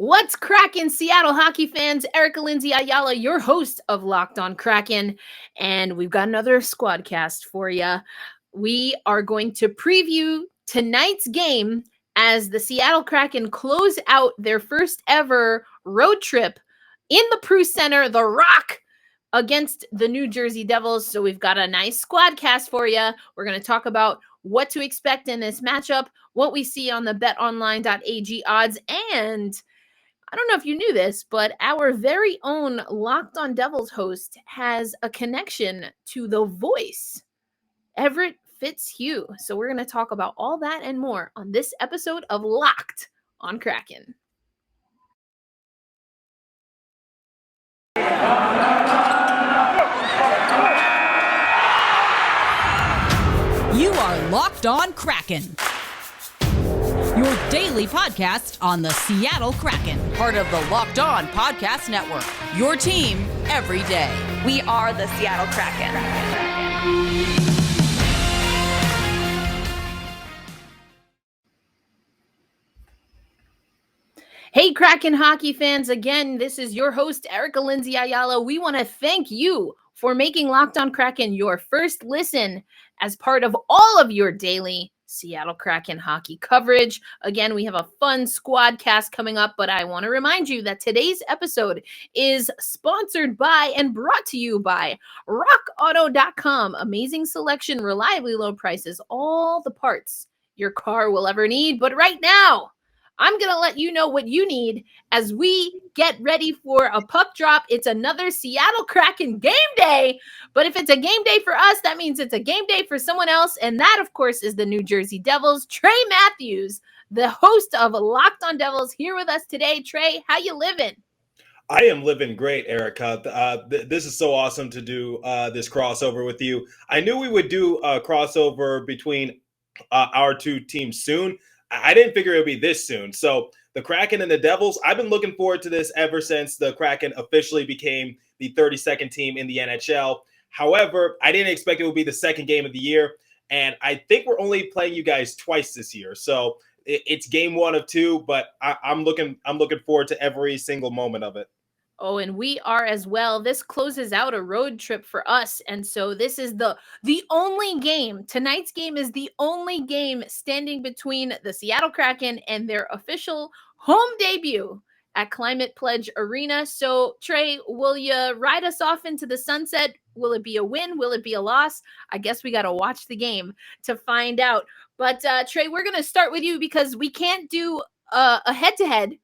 What's cracking, Seattle hockey fans? Erica Lindsay Ayala, your host of Locked On Kraken, and we've got another squadcast for you. We are going to preview tonight's game as the Seattle Kraken close out their first ever road trip in the Prue Center, the Rock, against the New Jersey Devils. So we've got a nice squadcast for you. We're going to talk about what to expect in this matchup, what we see on the BetOnline.ag odds, and I don't know if you knew this, but our very own Locked On Devils host has a connection to the voice, Everett Fitzhugh. So we're going to talk about all that and more on this episode of Locked on Kraken. You are Locked On Kraken, your daily podcast on the Seattle Kraken, part of the Locked On Podcast Network, your team every day. We are the Seattle Kraken. Hey, Kraken hockey fans. Again, this is your host, Erica Lindsay Ayala. We want to thank you for making Locked On Kraken your first listen as part of all of your daily Seattle Kraken hockey coverage. Again, we have a fun squad cast coming up, but I want to remind you that today's episode is sponsored by and brought to you by RockAuto.com. Amazing selection, reliably low prices, all the parts your car will ever need. But right now, I'm going to let you know what you need as we get ready for a puck drop. It's another Seattle Kraken game day. But if it's a game day for us, that means it's a game day for someone else. And that, of course, is the New Jersey Devils. Trey Matthews, the host of Locked On Devils, here with us today. Trey, how you living? I am living great, Erica. This is so awesome to do this crossover with you. I knew we would do a crossover between our two teams soon. I didn't figure it would be this soon. So the Kraken and the Devils, I've been looking forward to this ever since the Kraken officially became the 32nd team in the NHL. However, I didn't expect it would be the second game of the year. And I think we're only playing you guys twice this year. So it's game one of two, but I'm looking forward to every single moment of it. Oh, and we are as well. This closes out a road trip for us. And so this is the only game. Tonight's game is the only game standing between the Seattle Kraken and their official home debut at Climate Pledge Arena. So, Trey, will you ride us off into the sunset? Will it be a win? Will it be a loss? I guess we got to watch the game to find out. But, Trey, we're going to start with you because we can't do a head-to-head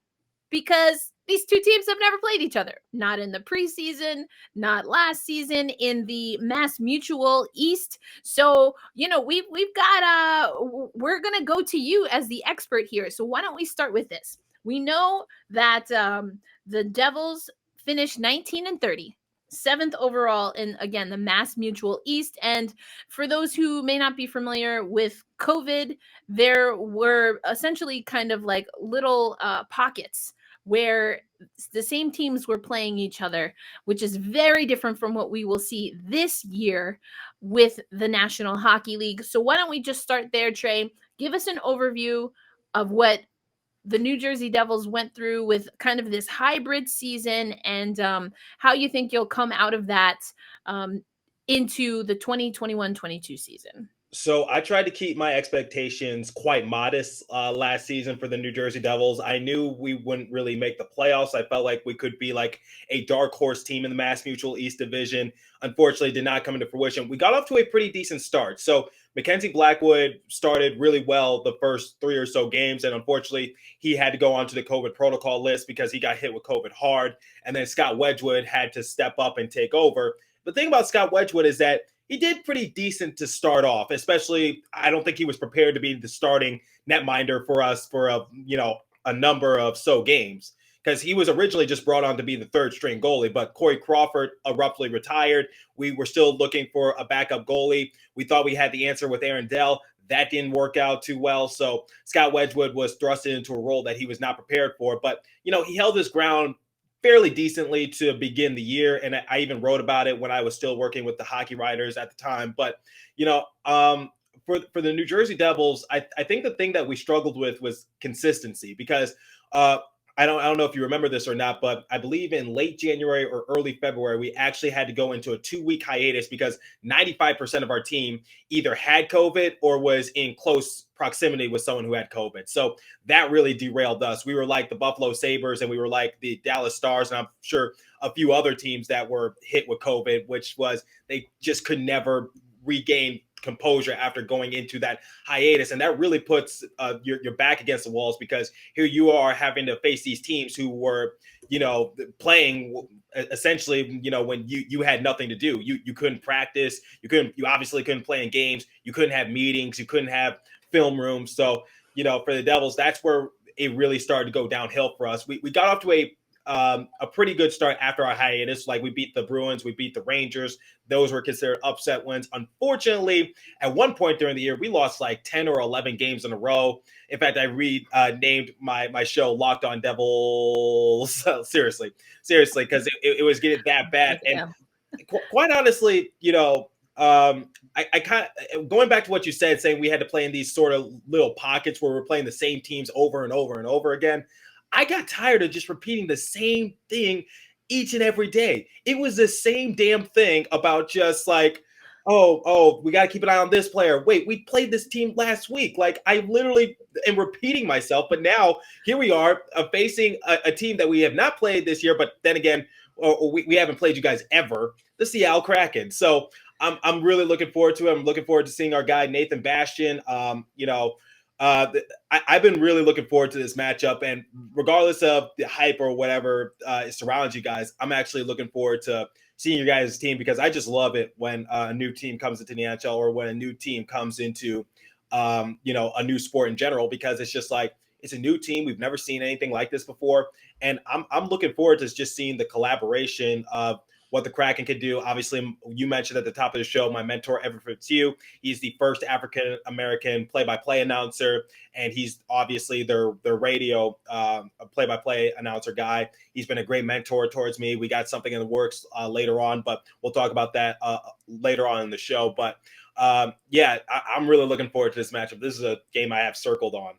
because these two teams have never played each other. Not in the preseason, not last season, in the Mass Mutual East. So, we've got, we're going to go to you as the expert here. So why don't we start with this? We know that the Devils finished 19-30, 7th overall in, again, the Mass Mutual East. And for those who may not be familiar with COVID, there were essentially kind of like little pockets where the same teams were playing each other, which is very different from what we will see this year with the National Hockey League. So why don't we just start there, Trey? Give us an overview of what the New Jersey Devils went through with kind of this hybrid season and how you think you'll come out of that into the 2021-22 season. So I tried to keep my expectations quite modest last season for the New Jersey Devils. I knew we wouldn't really make the playoffs. I felt like we could be like a dark horse team in the Mass Mutual East Division. Unfortunately, did not come into fruition. We got off to a pretty decent start. So Mackenzie Blackwood started really well the first 3 or so games. And unfortunately, he had to go onto the COVID protocol list because he got hit with COVID hard. And then Scott Wedgwood had to step up and take over. The thing about Scott Wedgwood is that he did pretty decent to start off, especially I don't think he was prepared to be the starting netminder for us for a number of games because he was originally just brought on to be the third string goalie. But Corey Crawford abruptly retired. We were still looking for a backup goalie. We thought we had the answer with Aaron Dell. That didn't work out too well. So Scott Wedgwood was thrusted into a role that he was not prepared for. But, he held his ground fairly decently to begin the year. And I even wrote about it when I was still working with the hockey writers at the time. But, for the New Jersey Devils, I think the thing that we struggled with was consistency because I don't know if you remember this or not, but I believe in late January or early February, we actually had to go into a 2-week hiatus because 95% of our team either had COVID or was in close proximity with someone who had COVID. So that really derailed us. We were like the Buffalo Sabres and we were like the Dallas Stars, and I'm sure a few other teams that were hit with COVID, which was they just could never regain composure after going into that hiatus. And that really puts your back against the walls, because here you are having to face these teams who were, playing essentially, when you had nothing to do. You couldn't practice. You obviously couldn't play in games. You couldn't have meetings. You couldn't have film rooms. So, for the Devils, that's where it really started to go downhill for us. We got off to a pretty good start after our hiatus. Like, we beat the Bruins, we beat the Rangers. Those were considered upset wins. Unfortunately, at one point during the year, we lost like 10 or 11 games in a row. In fact, I named my show Locked On Devils. seriously, because it was getting that bad. And quite honestly, I kind of, going back to what you said, saying we had to play in these sort of little pockets where we're playing the same teams over and over and over again. I got tired of just repeating the same thing each and every day. It was the same damn thing about just like, oh, we got to keep an eye on this player. Wait, we played this team last week. Like, I literally am repeating myself. But now here we are facing a team that we have not played this year. But then again, we haven't played you guys ever, the Seattle Kraken. So I'm really looking forward to it. I'm looking forward to seeing our guy Nathan Bastian. I've been really looking forward to this matchup, and regardless of the hype or whatever surrounds you guys, I'm actually looking forward to seeing your guys' team, because I just love it when a new team comes into the NHL, or when a new team comes into a new sport in general, because it's just like, it's a new team. We've never seen anything like this before, and I'm looking forward to just seeing the collaboration of what the Kraken could do. Obviously, you mentioned at the top of the show, my mentor, Everett Fitzhugh. He's the first African-American play-by-play announcer, and he's obviously their radio play-by-play announcer guy. He's been a great mentor towards me. We got something in the works later on, but we'll talk about that later on in the show. But I'm really looking forward to this matchup. This is a game I have circled on.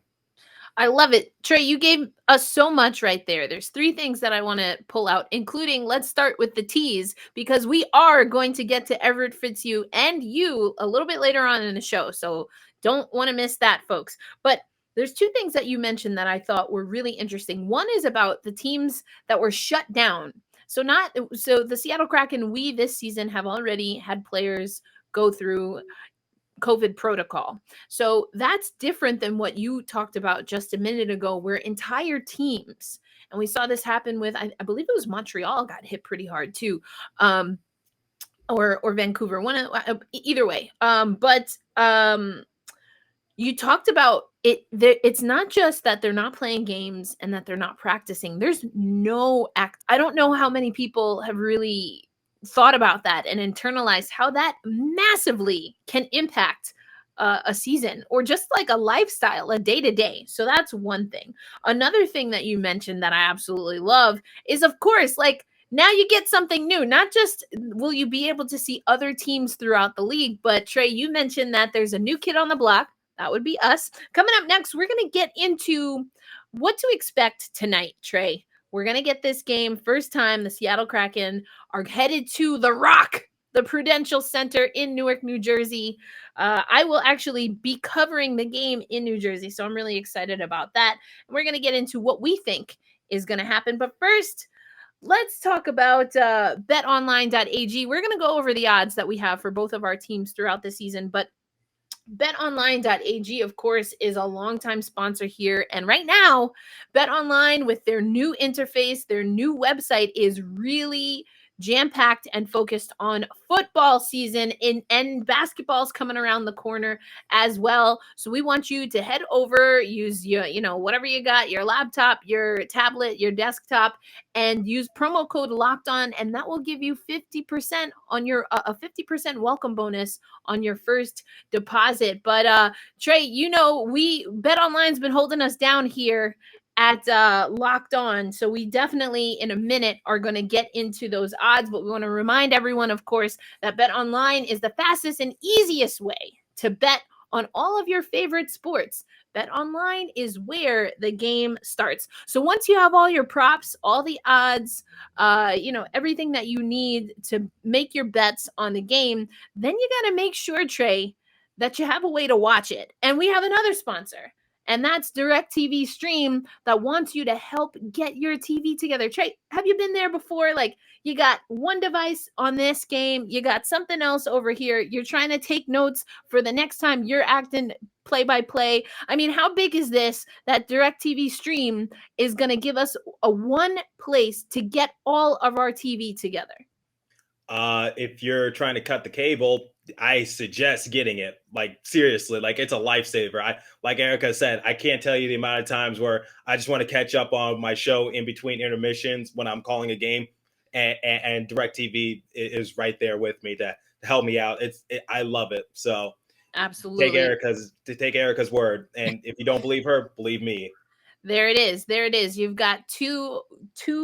I love it. Trey, you gave us so much right there. There's 3 things that I want to pull out, including, let's start with the tease, because we are going to get to Everett Fitzhugh and you a little bit later on in the show. So don't want to miss that, folks. But there's 2 things that you mentioned that I thought were really interesting. One is about the teams that were shut down. So the Seattle Kraken, we this season have already had players go through COVID protocol. So that's different than what you talked about just a minute ago, where entire teams, and we saw this happen with, I believe it was Montreal got hit pretty hard too, or Vancouver, either way. But you talked about it. It's not just that they're not playing games and that they're not practicing. There's no I don't know how many people have really thought about that and internalized how that massively can impact a season, or just like a lifestyle, a day-to-day. So that's one thing. Another thing that you mentioned that I absolutely love is, of course, like, now you get something new. Not just will you be able to see other teams throughout the league, but Trey, you mentioned that there's a new kid on the block. That would be us. Coming up next, we're going to get into what to expect tonight, Trey. We're going to get this game. First time the Seattle Kraken are headed to The Rock, the Prudential Center in Newark, New Jersey. I will actually be covering the game in New Jersey, so I'm really excited about that. And we're going to get into what we think is going to happen. But first, let's talk about BetOnline.ag. We're going to go over the odds that we have for both of our teams throughout the season, but BetOnline.ag, of course, is a longtime sponsor here. And right now, BetOnline, with their new interface, their new website, is really jam-packed and focused on football season, and basketball's coming around the corner as well. So we want you to head over, use your, whatever you got, your laptop, your tablet, your desktop, and use promo code Locked On, and that will give you 50% on your a 50% welcome bonus on your first deposit. But Trey, BetOnline's been holding us down here at Locked On. So we definitely in a minute are going to get into those odds, but we want to remind everyone, of course, that BetOnline is the fastest and easiest way to bet on all of your favorite sports. BetOnline is where the game starts. So once you have all your props, all the odds, everything that you need to make your bets on the game, then you got to make sure, Trey, that you have a way to watch it. And we have another sponsor, and that's DirecTV Stream, that wants you to help get your TV together. Trey, have you been there before? Like, you got one device on this game, you got something else over here. You're trying to take notes for the next time you're acting play by play. I mean, how big is this that DirecTV Stream is going to give us a one place to get all of our TV together? If you're trying to cut the cable, I suggest getting it. Like, seriously, like, it's a lifesaver. Like Erica said, I can't tell you the amount of times where I just want to catch up on my show in between intermissions when I'm calling a game, and DirecTV is right there with me to help me out. I love it. So Absolutely. take Erica's word, and if you don't believe her, believe me. There it is. There it is. You've got two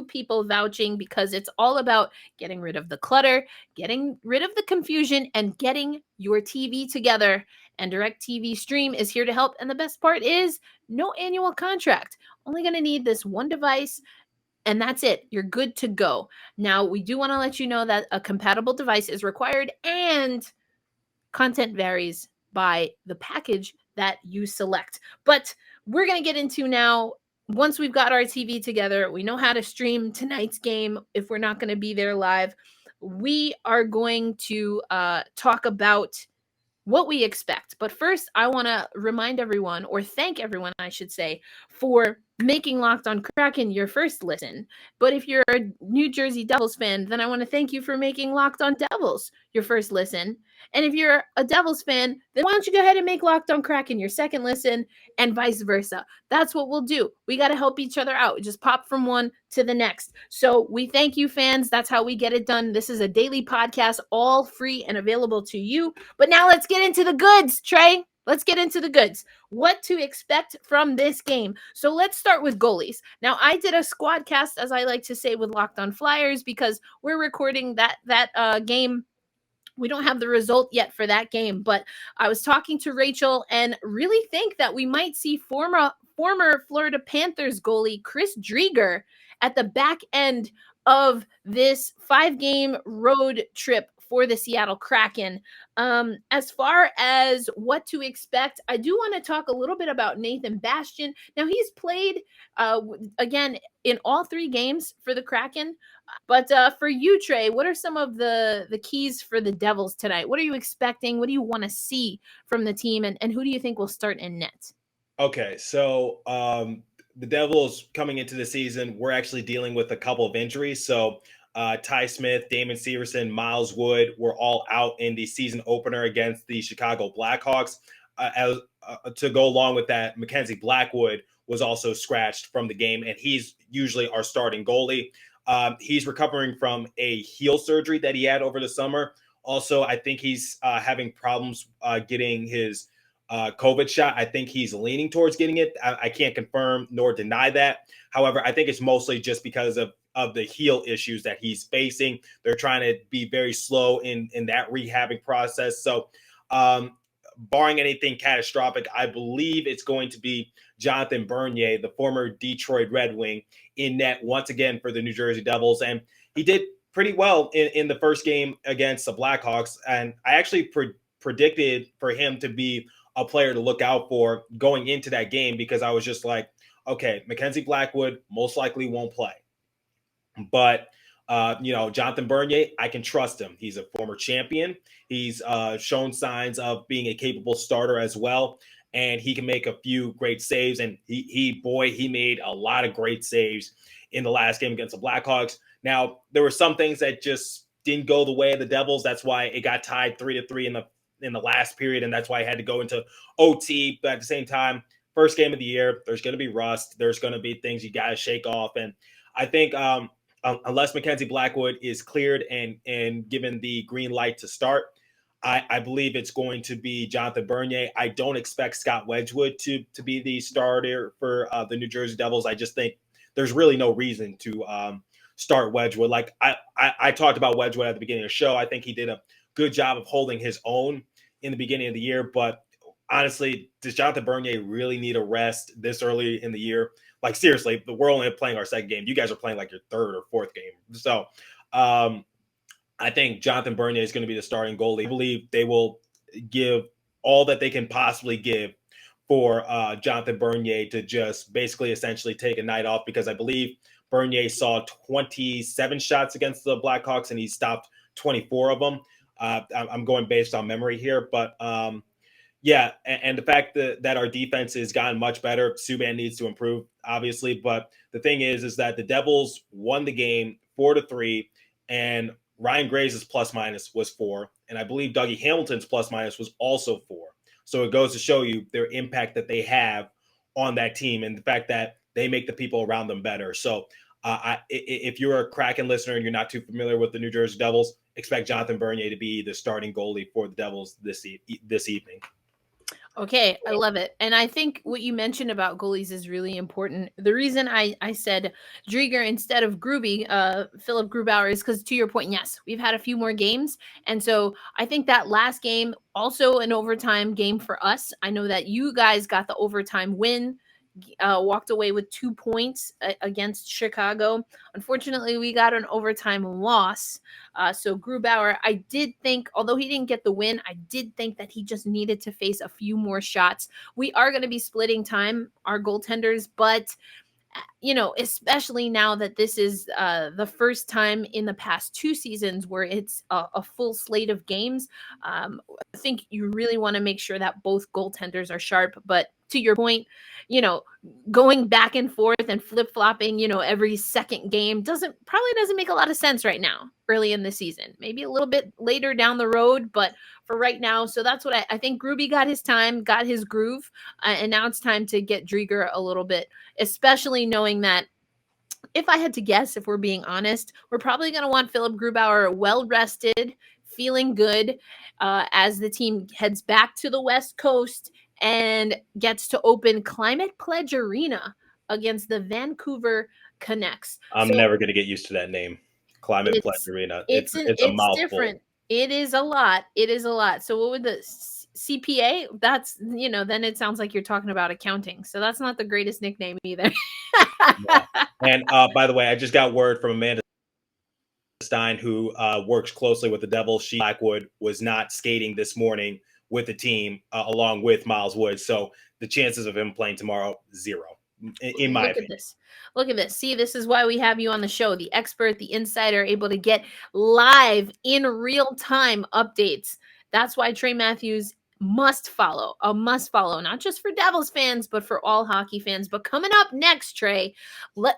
people vouching, because it's all about getting rid of the clutter, getting rid of the confusion, and getting your TV together. And DirecTV Stream is here to help. And the best part is no annual contract. Only going to need this one device, and that's it. You're good to go. Now, we do want to let you know that a compatible device is required, and content varies by the package that you select. But we're going to get into now, once we've got our TV together, we know how to stream tonight's game if we're not going to be there live. We are going to talk about what we expect. But first, I want to remind everyone, or thank everyone, I should say, for making Locked On Kraken your first listen. But if you're a New Jersey Devils fan, then I want to thank you for making Locked On Devils your first listen. And if you're a Devils fan, then why don't you go ahead and make Locked On Kraken your second listen, and vice versa. That's what we'll do. We got to help each other out. Just pop from one to the next. So we thank you, fans. That's how we get it done. This is a daily podcast, all free and available to you. But now let's get into the goods, Trey. Let's get into the goods. What to expect from this game. So let's start with goalies. Now, I did a squadcast, as I like to say, with Locked On Flyers, because we're recording that game. We don't have the result yet for that game, but I was talking to Rachel and really think that we might see former Florida Panthers goalie Chris Driedger at the back end of this 5-game road trip for the Seattle Kraken. As far as what to expect, I do want to talk a little bit about Nathan Bastian. Now, he's played, again, in all 3 games for the Kraken. But for you, Trey, what are some of the keys for the Devils tonight? What are you expecting? What do you want to see from the team? And who do you think will start in net? Okay, so the Devils coming into the season, we're actually dealing with a couple of injuries. So Ty Smith, Damon Severson, Miles Wood were all out in the season opener against the Chicago Blackhawks. To go along with that, Mackenzie Blackwood was also scratched from the game, and he's usually our starting goalie. He's recovering from a heel surgery that he had over the summer. Also, I think he's having problems getting his COVID shot. I think he's leaning towards getting it. I can't confirm nor deny that. However, I think it's mostly just because of the heel issues that he's facing. They're trying to be very slow in that rehabbing process. So barring anything catastrophic, I believe it's going to be Jonathan Bernier, the former Detroit Red Wing, in net once again for the New Jersey Devils. And he did pretty well in the first game against the Blackhawks. And I actually predicted for him to be a player to look out for going into that game, because I was just like, okay, Mackenzie Blackwood most likely won't play. But, Jonathan Bernier, I can trust him. He's a former champion. He's shown signs of being a capable starter as well. And he can make a few great saves. And he made a lot of great saves in the last game against the Blackhawks. Now, there were some things that just didn't go the way of the Devils. That's why it got tied 3-3 in the last period. And that's why I had to go into OT. But at the same time, first game of the year, there's going to be rust. There's going to be things you got to shake off. And I think unless Mackenzie Blackwood is cleared and given the green light to start, I believe it's going to be Jonathan Bernier. I don't expect Scott Wedgwood to be the starter for the New Jersey Devils. I just think there's really no reason to start Wedgwood. Like I talked about Wedgwood at the beginning of the show. I think he did a good job of holding his own in the beginning of the year. But honestly, does Jonathan Bernier really need a rest this early in the year? Like, seriously, we're only playing our second game. You guys are playing like your third or fourth game. So I think Jonathan Bernier is going to be the starting goalie. I believe they will give all that they can possibly give for Jonathan Bernier to just basically essentially take a night off, because I believe Bernier saw 27 shots against the Blackhawks and he stopped 24 of them. I'm going based on memory here, but yeah, and the fact that our defense has gotten much better, Subban needs to improve, obviously. But the thing is that the Devils won the game 4-3, and Ryan Graves' plus minus was 4, and I believe Dougie Hamilton's plus minus was also 4. So it goes to show you their impact that they have on that team and the fact that they make the people around them better. So if you're a Kraken listener and you're not too familiar with the New Jersey Devils, expect Jonathan Bernier to be the starting goalie for the Devils this evening. Okay, I love it. And I think what you mentioned about goalies is really important. The reason I said Drieger instead of Gruby, Philip Grubauer, is because, to your point, yes, we've had a few more games. And so I think that last game, also an overtime game for us. I know that you guys got the overtime win, walked away with 2 points against Chicago. Unfortunately, we got an overtime loss. So Grubauer, I did think, although he didn't get the win, I did think that he just needed to face a few more shots. We are going to be splitting time, our goaltenders, but especially now that this is the first time in the past 2 seasons where it's a full slate of games, I think you really want to make sure that both goaltenders are sharp. But to your point, going back and forth and flip-flopping, every second game probably doesn't make a lot of sense right now, early in the season. Maybe a little bit later down the road, but for right now. So that's what I think. Gruby got his time, got his groove, and now it's time to get Drieger a little bit, especially knowing that, if I had to guess, if we're being honest, we're probably going to want Philip Grubauer well-rested, feeling good, as the team heads back to the West Coast and gets to open Climate Pledge Arena against the Vancouver Canucks. I'm never going to get used to that name, Climate Pledge Arena. It's a mouthful. Different. It is a lot. So what would the CPA? That's, then it sounds like you're talking about accounting. So that's not the greatest nickname either. Yeah. And by the way, I just got word from Amanda Stein, who works closely with the Devils. Blackwood was not skating this morning with the team along with Miles Wood. So the chances of him playing tomorrow, 0, in my opinion. Look at this. See, this is why we have you on the show. The expert, the insider, able to get live in real time updates. That's why Trey Matthews must follow, not just for Devils fans, but for all hockey fans. But coming up next, Trey,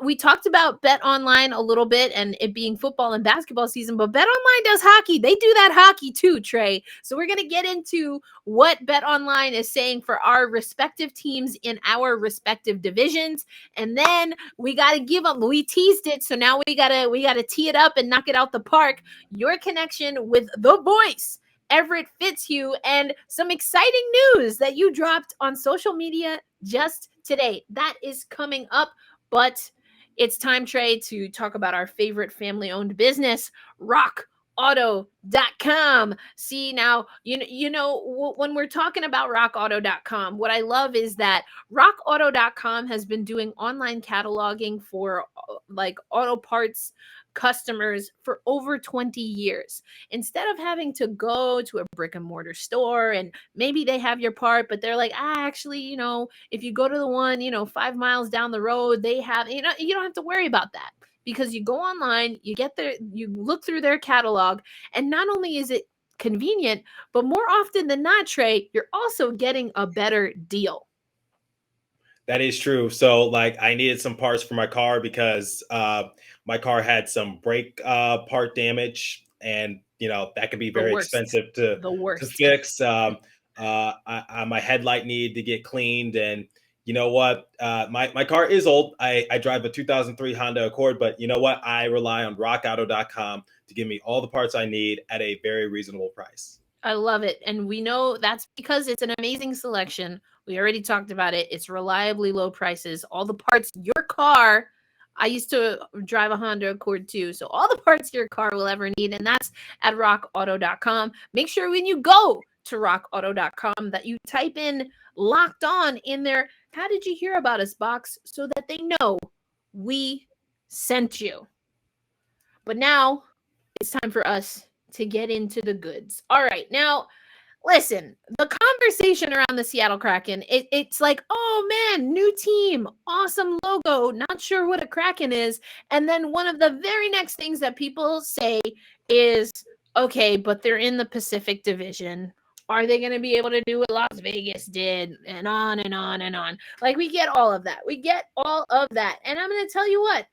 we talked about BetOnline a little bit and it being football and basketball season, but BetOnline does hockey. They do that hockey too, Trey. So we're going to get into what BetOnline is saying for our respective teams in our respective divisions. And then we got to give them, we teased it. So now we got to tee it up and knock it out the park. Your connection with the voice, Everett Fitzhugh, and some exciting news that you dropped on social media just today. That is coming up, but it's time, Trey, to talk about our favorite family-owned business, RockAuto.com. See, now, when we're talking about RockAuto.com, what I love is that RockAuto.com has been doing online cataloging for like auto parts customers for over 20 years. Instead of having to go to a brick and mortar store and maybe they have your part, but they're like, actually, if you go to the one, 5 miles down the road, they have, you don't have to worry about that, because you go online, you look through their catalog, and not only is it convenient, but more often than not, Trey, you're also getting a better deal. That is true. So I needed some parts for my car because my car had some brake part damage, and that could be very expensive to fix. My headlight needed to get cleaned, and you know what? My car is old. I drive a 2003 Honda Accord, but you know what? I rely on RockAuto.com to give me all the parts I need at a very reasonable price. I love it. And we know that's because it's an amazing selection. We already talked about it. It's reliably low prices. All the parts your car, I used to drive a Honda Accord too, so all the parts your car will ever need, and that's at rockauto.com. Make sure when you go to rockauto.com that you type in Locked On in their How Did You Hear About Us box so that they know we sent you. But now it's time for us to get into the goods. All right. Now, listen, the conversation around the Seattle Kraken, it's like, oh man, new team, awesome logo, not sure what a Kraken is. And then one of the very next things that people say is, okay, but they're in the Pacific Division. Are they going to be able to do what Las Vegas did? And on and on and on. Like, we get all of that. We get all of that. And I'm going to tell you what,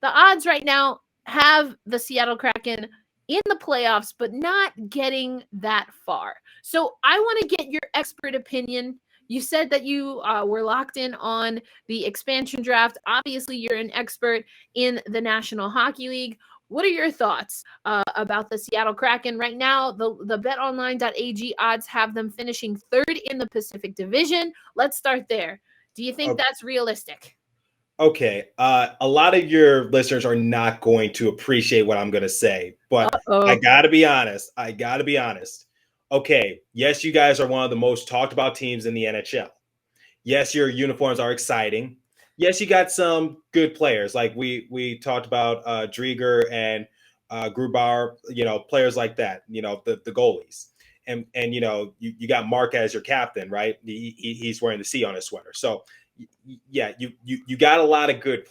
the odds right now have the Seattle Kraken in the playoffs, but not getting that far. So I want to get your expert opinion. You said that you were locked in on the expansion draft. Obviously, you're an expert in the National Hockey League. What are your thoughts about the Seattle Kraken right now? The BetOnline.ag odds have them finishing third in the Pacific Division. Let's start there. Do you think that's realistic? Okay. A lot of your listeners are not going to appreciate what I'm going to say, but I got to be honest. Okay. Yes, you guys are one of the most talked about teams in the NHL. Yes, your uniforms are exciting. Yes, you got some good players. Like we talked about Drieger and Grubauer, players like that, the goalies. And you got Mark as your captain, right? He's wearing the C on his sweater. So, yeah, you got a lot of good,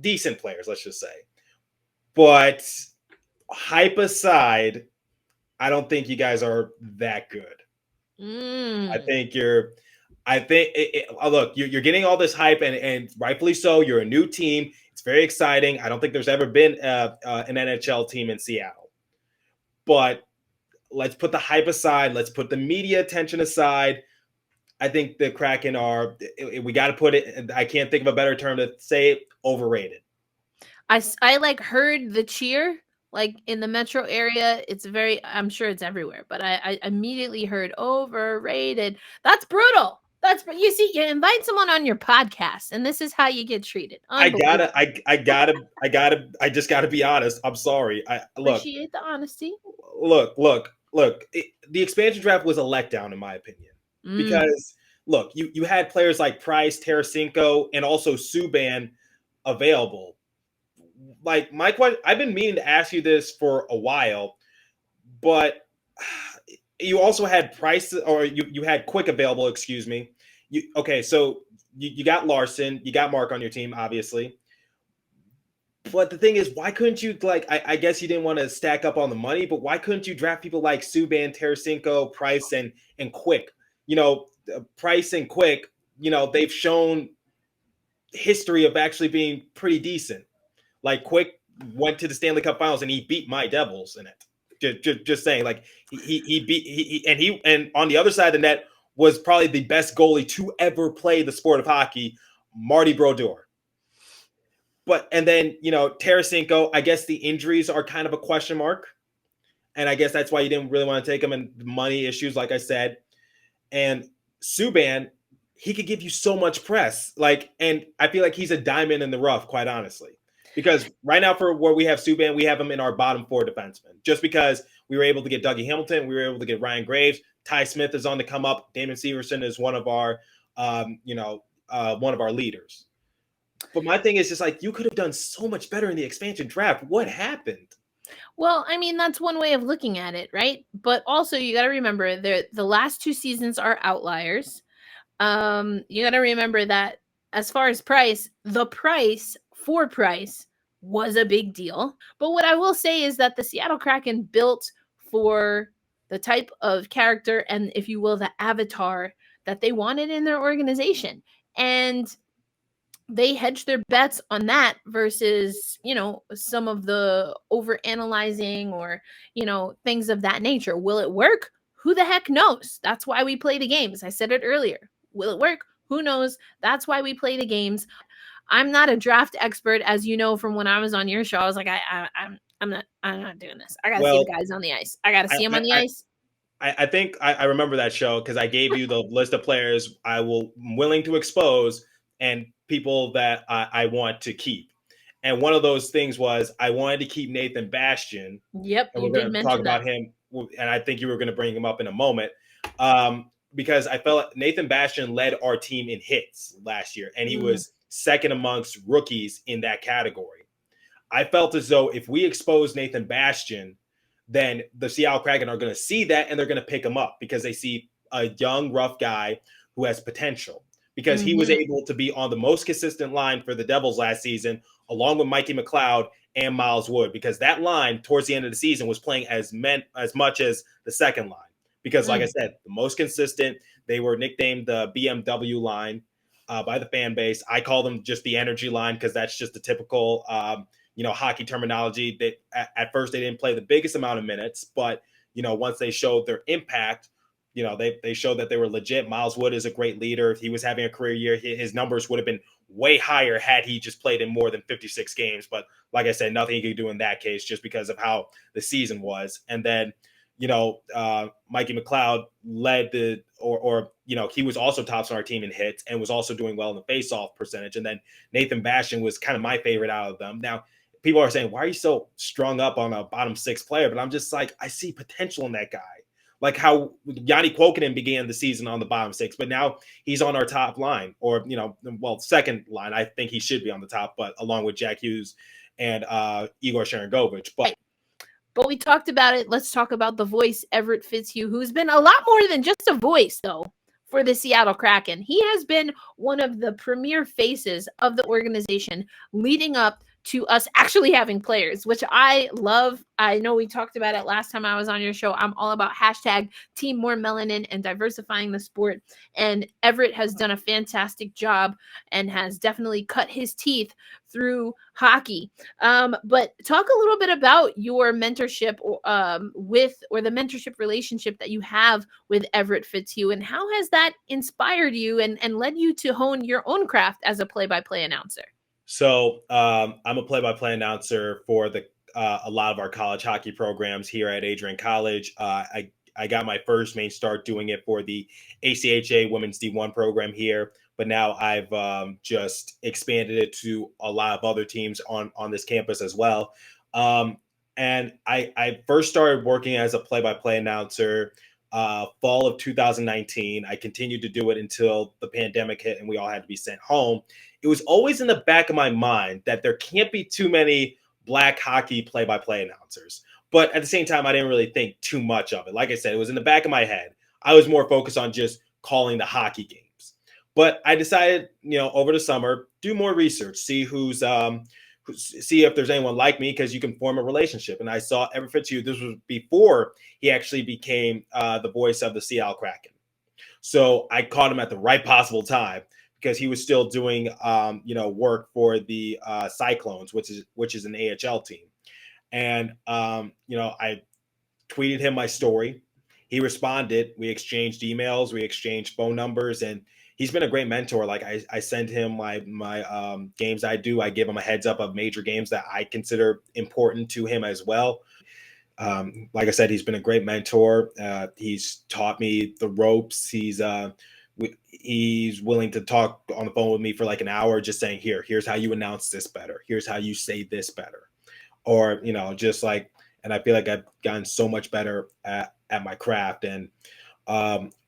decent players, let's just say. But hype aside, I don't think you guys are that good. Look, you're getting all this hype, and rightfully so. You're a new team. It's very exciting. I don't think there's ever been an NHL team in Seattle. But let's put the hype aside. Let's put the media attention aside. I think the Kraken we got to put it, I can't think of a better term to say it, overrated. I like heard the cheer, like in the metro area. I'm sure it's everywhere, but I immediately heard overrated. That's brutal. You see, you invite someone on your podcast and this is how you get treated. I just gotta be honest. I'm sorry. Appreciate the honesty. Look, the expansion draft was a letdown in my opinion. Because look, you had players like Price, Tarasenko, and also Subban available. Like my question, I've been meaning to ask you this for a while, but you also had Price, or you had Quick available. Excuse me. So you got Larson, you got Mark on your team, obviously. But the thing is, why couldn't you, I guess you didn't want to stack up on the money, but why couldn't you draft people like Subban, Tarasenko, Price, and Quick? Price and Quick, they've shown history of actually being pretty decent. Like Quick went to the Stanley Cup Finals and he beat my Devils in it. Just saying, like and on the other side of the net was probably the best goalie to ever play the sport of hockey, Marty Brodeur. And then Tarasenko, I guess the injuries are kind of a question mark, and I guess that's why you didn't really want to take him, and money issues, like I said. And Subban, he could give you so much press. And I feel like he's a diamond in the rough, quite honestly. Because right now, for where we have Subban, we have him in our bottom four defensemen. Just because we were able to get Dougie Hamilton, we were able to get Ryan Graves, Ty Smith is on the come up, Damon Severson is one of our, one of our leaders. But my thing is just like, you could have done so much better in the expansion draft. What happened? Well, I mean, that's one way of looking at it, right? But also, you got to remember the last two seasons are outliers. You got to remember that as far as price, the price for Price was a big deal. But what I will say is that the Seattle Kraken built for the type of character and, if you will, the avatar that they wanted in their organization. And they hedged their bets on that versus, some of the over analyzing or, things of that nature. Will it work? Who the heck knows? That's why we play the games. I said it earlier. Will it work? Who knows? That's why we play the games. I'm not a draft expert, as you know from when I was on your show. I was like, I'm not doing this. I gotta see the guys on the ice. I gotta see them on the ice. I think I remember that show because I gave you the list of players I'm willing to expose and people that I want to keep. And one of those things was I wanted to keep Nathan Bastian. Yep, and we're going to talk about him. And I think you were going to bring him up in a moment. because I felt like Nathan Bastian led our team in hits last year, and he was second amongst rookies in that category. I felt as though if we expose Nathan Bastian, then the Seattle Kraken are going to see that and they're going to pick him up because they see a young, rough guy who has potential. Because he was able to be on the most consistent line for the Devils last season, along with Mikey McLeod and Miles Wood, because that line towards the end of the season was playing as much as the second line. Because, like I said, the most consistent, they were nicknamed the BMW line by the fan base. I call them just the energy line because that's just the typical hockey terminology. That at first they didn't play the biggest amount of minutes, but once they showed their impact, they showed that they were legit. Miles Wood is a great leader. If he was having a career year, his numbers would have been way higher had he just played in more than 56 games. But like I said, nothing he could do in that case just because of how the season was. And then Mikey McLeod led he was also tops on our team in hits and was also doing well in the face-off percentage. And then Nathan Bastian was kind of my favorite out of them. Now, people are saying, why are you so strung up on a bottom six player? But I'm just like, I see potential in that guy. Like how Yanni Kuokkanen began the season on the bottom six, but now he's on our top line or, second line. I think he should be on the top, but along with Jack Hughes and Igor Sharangovich. But we talked about it. Let's talk about the voice, Everett Fitzhugh, who's been a lot more than just a voice, though, for the Seattle Kraken. He has been one of the premier faces of the organization leading up to us actually having players, which I love. I know we talked about it last time I was on your show. I'm all about hashtag Team More Melanin and diversifying the sport. And Everett has done a fantastic job and has definitely cut his teeth through hockey. But talk a little bit about your mentorship or the mentorship relationship that you have with Everett Fitzhugh, and how has that inspired you and led you to hone your own craft as a play-by-play announcer? So I'm a play-by-play announcer for a lot of our college hockey programs here at Adrian College. I got my first main start doing it for the ACHA Women's D1 program here, but now I've just expanded it to a lot of other teams on this campus as well. And I first started working as a play-by-play announcer fall of 2019. I continued to do it until the pandemic hit and we all had to be sent home. It was always in the back of my mind that there can't be too many Black hockey play-by-play announcers. But at the same time, I didn't really think too much of it. Like I said, it was in the back of my head. I was more focused on just calling the hockey games. But I decided, over the summer, do more research, see see if there's anyone like me, because you can form a relationship. And I saw Everett Fitzhugh. This was before he actually became the voice of the Seattle Kraken. So I caught him at the right possible time because he was still doing, work for the Cyclones, which is an AHL team. And, I tweeted him my story. He responded. We exchanged emails. We exchanged phone numbers. And he's been a great mentor. Like I send him my games I do. I give him a heads up of major games that I consider important to him as well. Like I said, he's been a great mentor. He's taught me the ropes. He's willing to talk on the phone with me for like an hour, just saying, here's how you announce this better. Here's how you say this better. Or, just like, and I feel like I've gotten so much better at my craft. And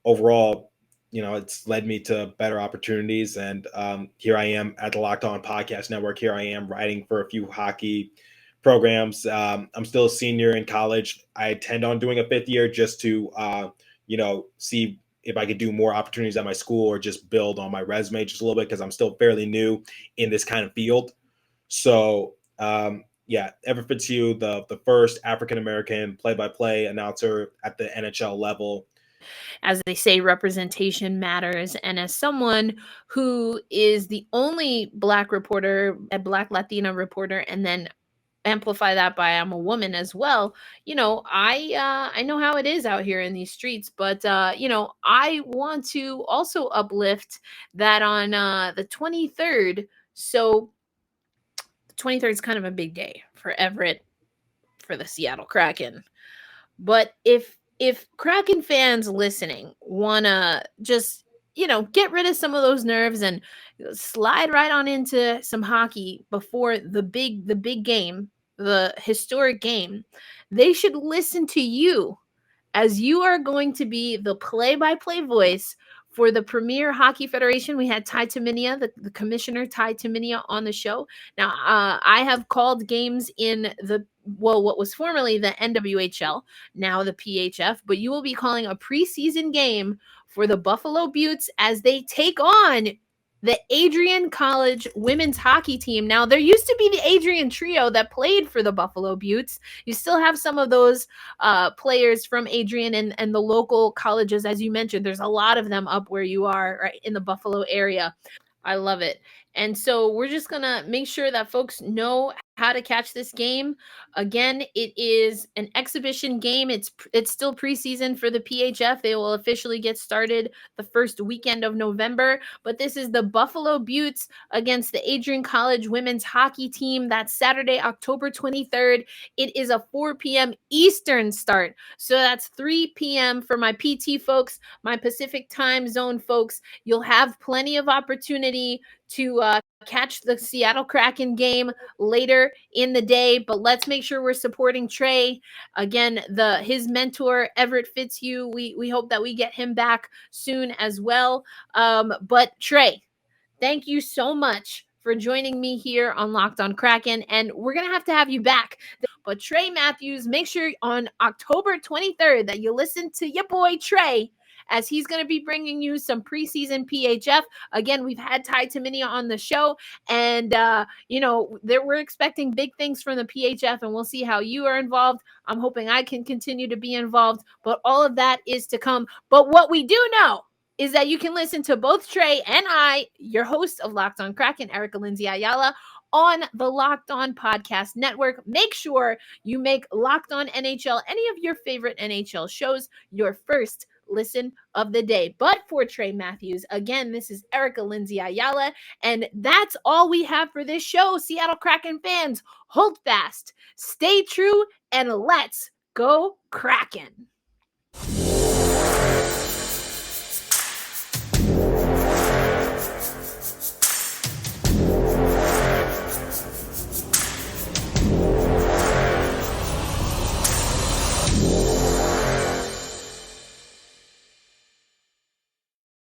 overall, it's led me to better opportunities. And here I am at the Locked On Podcast Network. Here I am writing for a few hockey programs. I'm still a senior in college. I intend on doing a fifth year just to, see if I could do more opportunities at my school or just build on my resume just a little bit, because I'm still fairly new in this kind of field. So, Everett Fitzhugh, the first African-American play-by-play announcer at the NHL level. As they say, representation matters. And as someone who is the only Black reporter, a Black Latina reporter, and then amplify that by I'm a woman as well, I know how it is out here in these streets. But, I want to also uplift that on the 23rd. So the 23rd is kind of a big day for Everett, for the Seattle Kraken. But if Kraken fans listening want to just, get rid of some of those nerves and slide right on into some hockey before the big game, the historic game, they should listen to you as you are going to be the play-by-play voice for the Premier Hockey Federation. We had Ty Taminia, the commissioner, Ty Taminia, on the show. Now, I have called games in what was formerly the NWHL, now the PHF, but you will be calling a preseason game for the Buffalo Beauts as they take on the Adrian College women's hockey team. Now, there used to be the Adrian trio that played for the Buffalo Beauts. You still have some of those players from Adrian and the local colleges, as you mentioned. There's a lot of them up where you are, right in the Buffalo area. I love it. And so we're just going to make sure that folks know how to catch this game. Again, it is an exhibition game. It's still preseason for the PHF. They will officially get started the first weekend of November. But this is the Buffalo Beauts against the Adrian College women's hockey team. That's Saturday, October 23rd. It is a 4 p.m. Eastern start. So that's 3 p.m. for my PT folks, my Pacific time zone folks. You'll have plenty of opportunity to catch the Seattle Kraken game later in the day, but let's make sure we're supporting Trey. Again, his mentor, Everett Fitzhugh, we hope that we get him back soon as well. But Trey, thank you so much for joining me here on Locked on Kraken, and we're going to have you back. But Trey Matthews, make sure on October 23rd that you listen to your boy Trey, as he's going to be bringing you some preseason PHF. Again, we've had Ty Taminia on the show, and, we're expecting big things from the PHF, and we'll see how you are involved. I'm hoping I can continue to be involved, but all of that is to come. But what we do know is that you can listen to both Trey and I, your host of Locked on Kraken, Erica Lindsay Ayala, on the Locked On Podcast Network. Make sure you make Locked On NHL, any of your favorite NHL shows, your first listen of the day. But for Trey Matthews, again, this is Erica Lindsay Ayala, and that's all we have for this show. Seattle Kraken fans, hold fast, stay true, and let's go Kraken.